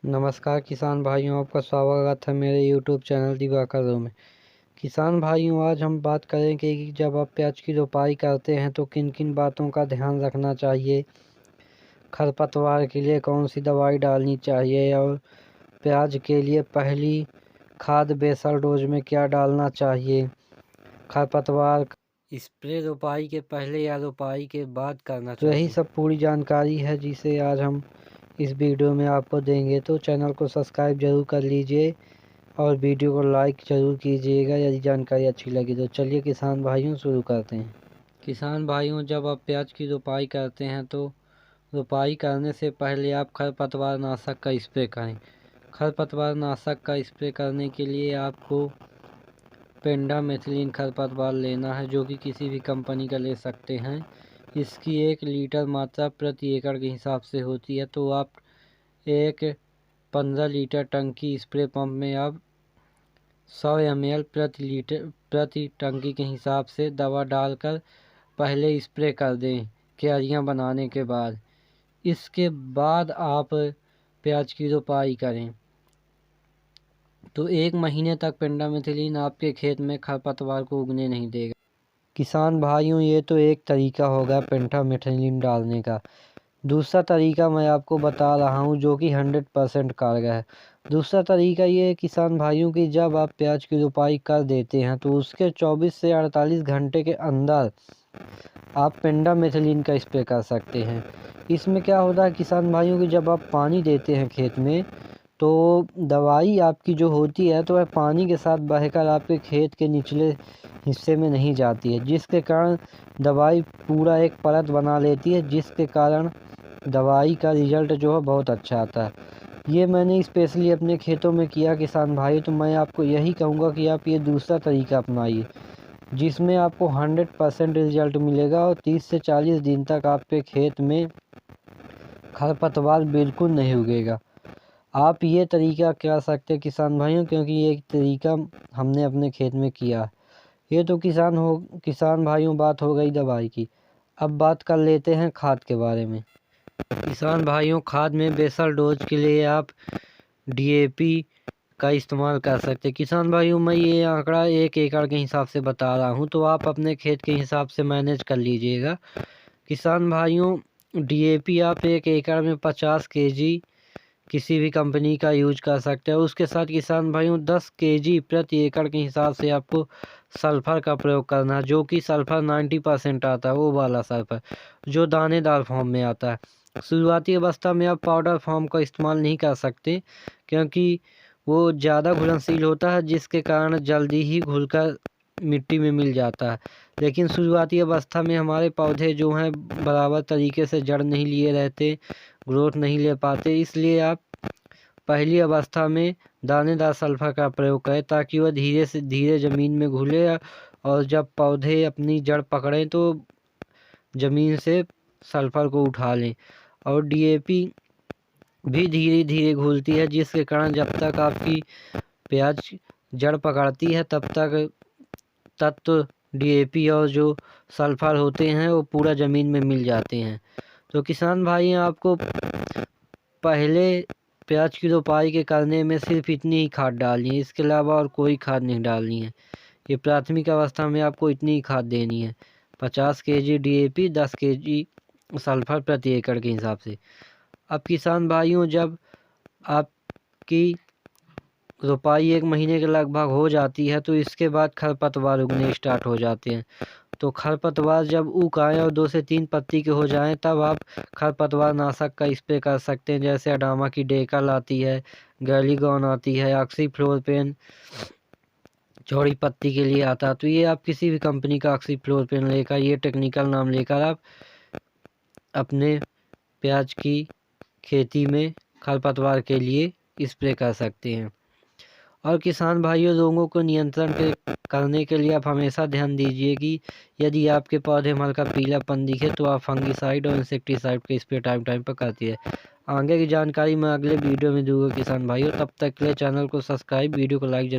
नमस्कार किसान भाइयों, आपका स्वागत है मेरे YouTube चैनल दिवाकर में। किसान भाइयों, आज हम बात करेंगे कि जब आप प्याज की रोपाई करते हैं तो किन किन बातों का ध्यान रखना चाहिए, खरपतवार के लिए कौन सी दवाई डालनी चाहिए और प्याज के लिए पहली खाद बेसल डोज में क्या डालना चाहिए, खरपतवार स्प्रे रोपाई के पहले या रोपाई के बाद करना चाहिए। तो यही सब पूरी जानकारी है जिसे आज हम इस वीडियो में आपको देंगे। तो चैनल को सब्सक्राइब जरूर कर लीजिए और वीडियो को लाइक ज़रूर कीजिएगा यदि जानकारी अच्छी लगी तो। चलिए किसान भाइयों शुरू करते हैं। किसान भाइयों, जब आप प्याज की रोपाई करते हैं तो रोपाई करने से पहले आप खरपतवार नाशक का स्प्रे करें। खरपतवार नाशक का स्प्रे करने के लिए आपको पेंडामेथिलिन खरपतवार लेना है, जो कि किसी भी कंपनी का ले सकते हैं। इसकी 1 लीटर मात्रा प्रति एकड़ के हिसाब से होती है, तो आप एक 15 लीटर टंकी स्प्रे पंप में आप 100 ml प्रति टंकी के हिसाब से दवा डालकर पहले स्प्रे कर दें क्यारियाँ बनाने के बाद। इसके बाद आप प्याज की रोपाई करें तो 1 महीने तक पेंडामेथिलिन आपके खेत में खरपतवार को उगने नहीं देगा। किसान भाइयों, ये तो एक तरीका होगा पेंडामेथिलिन डालने का। दूसरा तरीका मैं आपको बता रहा हूँ जो कि 100% कारगर है। दूसरा तरीका ये है किसान भाइयों की, जब आप प्याज की रोपाई कर देते हैं तो उसके 24 से 48 घंटे के अंदर आप पेंडामेथिलिन का स्प्रे कर सकते हैं। इसमें क्या होता है किसान भाइयों की, जब आप पानी देते हैं खेत में तो दवाई आपकी जो होती है तो वह पानी के साथ बहकर आपके खेत के निचले हिस्से में नहीं जाती है, जिसके कारण दवाई पूरा एक परत बना लेती है, जिसके कारण दवाई का रिज़ल्ट जो है बहुत अच्छा आता है। ये मैंने स्पेशली अपने खेतों में किया किसान भाई, तो मैं आपको यही कहूँगा कि आप ये दूसरा तरीका अपनाइए, जिसमें आपको 100% रिज़ल्ट मिलेगा और 30 से 40 दिन तक आपके खेत में खरपतवार बिल्कुल नहीं उगेगा। आप ये तरीका कर सकते हैं किसान भाइयों, क्योंकि ये तरीका हमने अपने खेत में किया। ये तो किसान भाइयों बात हो गई दवाई की। अब बात कर लेते हैं खाद के बारे में। किसान भाइयों, खाद में बेसल डोज के लिए आप DAP का इस्तेमाल कर सकते हैं। किसान भाइयों, मैं ये आंकड़ा 1 एकड़ के हिसाब से बता रहा हूँ, तो आप अपने खेत के हिसाब से मैनेज कर लीजिएगा। किसान भाइयों, DAP आप 1 एकड़ में 50 kg किसी भी कंपनी का यूज कर सकते हैं। उसके साथ किसान भाइयों 10 kg प्रति एकड़ के हिसाब से आपको सल्फ़र का प्रयोग करना है, जो कि सल्फ़र 90% आता है, वो वाला सल्फ़र जो दानेदार फॉर्म में आता है। शुरुआती अवस्था में आप पाउडर फॉर्म का इस्तेमाल नहीं कर सकते, क्योंकि वो ज़्यादा घुलनशील होता है, जिसके कारण जल्दी ही घुलकर मिट्टी में मिल जाता है। लेकिन शुरुआती अवस्था में हमारे पौधे जो हैं बराबर तरीके से जड़ नहीं लिए रहते, ग्रोथ नहीं ले पाते, इसलिए आप पहली अवस्था में दानेदार सल्फ़र का प्रयोग करें, ताकि वह धीरे से धीरे ज़मीन में घुले और जब पौधे अपनी जड़ पकड़ें तो ज़मीन से सल्फ़र को उठा लें। और DAP भी धीरे धीरे घुलती है, जिसके कारण जब तक आपकी प्याज जड़ पकड़ती है तब तक तत्व DAP और जो सल्फ़र होते हैं वो पूरा ज़मीन में मिल जाते हैं। तो किसान भाई, आपको पहले प्याज की रोपाई के करने में सिर्फ इतनी ही खाद डालनी है, इसके अलावा और कोई खाद नहीं डालनी है। ये प्राथमिक अवस्था में आपको इतनी ही खाद देनी है, 50 kg DAP, 10 kg सल्फ़र प्रति एकड़ के हिसाब से। अब किसान भाइयों, जब आपकी रोपाई 1 महीने के लगभग हो जाती है तो इसके बाद खरपतवार उगने स्टार्ट हो जाते हैं। तो खरपतवार जब उग आएँ और 2 से 3 पत्ती के हो जाएं, तब आप खरपतवार नाशक का स्प्रे कर सकते हैं, जैसे अडामा की डेकल आती है, गैलीगॉन आती है, ऑक्सीफ्लोरोपेन चौड़ी पत्ती के लिए आता है। तो ये आप किसी भी कंपनी का ऑक्सीफ्लोरोपेन लेकर, ये टेक्निकल नाम लेकर आप अपने प्याज की खेती में खरपतवार के लिए स्प्रे कर सकते हैं। और किसान भाइयों, रोगों को नियंत्रण करने के लिए आप हमेशा ध्यान दीजिए कि यदि आपके पौधे में हल्का पीलापन दिखे तो आप फंगिसाइड और इंसेक्टिसाइड का स्प्रे टाइम पर करती है। आगे की जानकारी मैं अगले वीडियो में दूंगा किसान भाइयों। तब तक के लिए चैनल को सब्सक्राइब, वीडियो को लाइक जरूर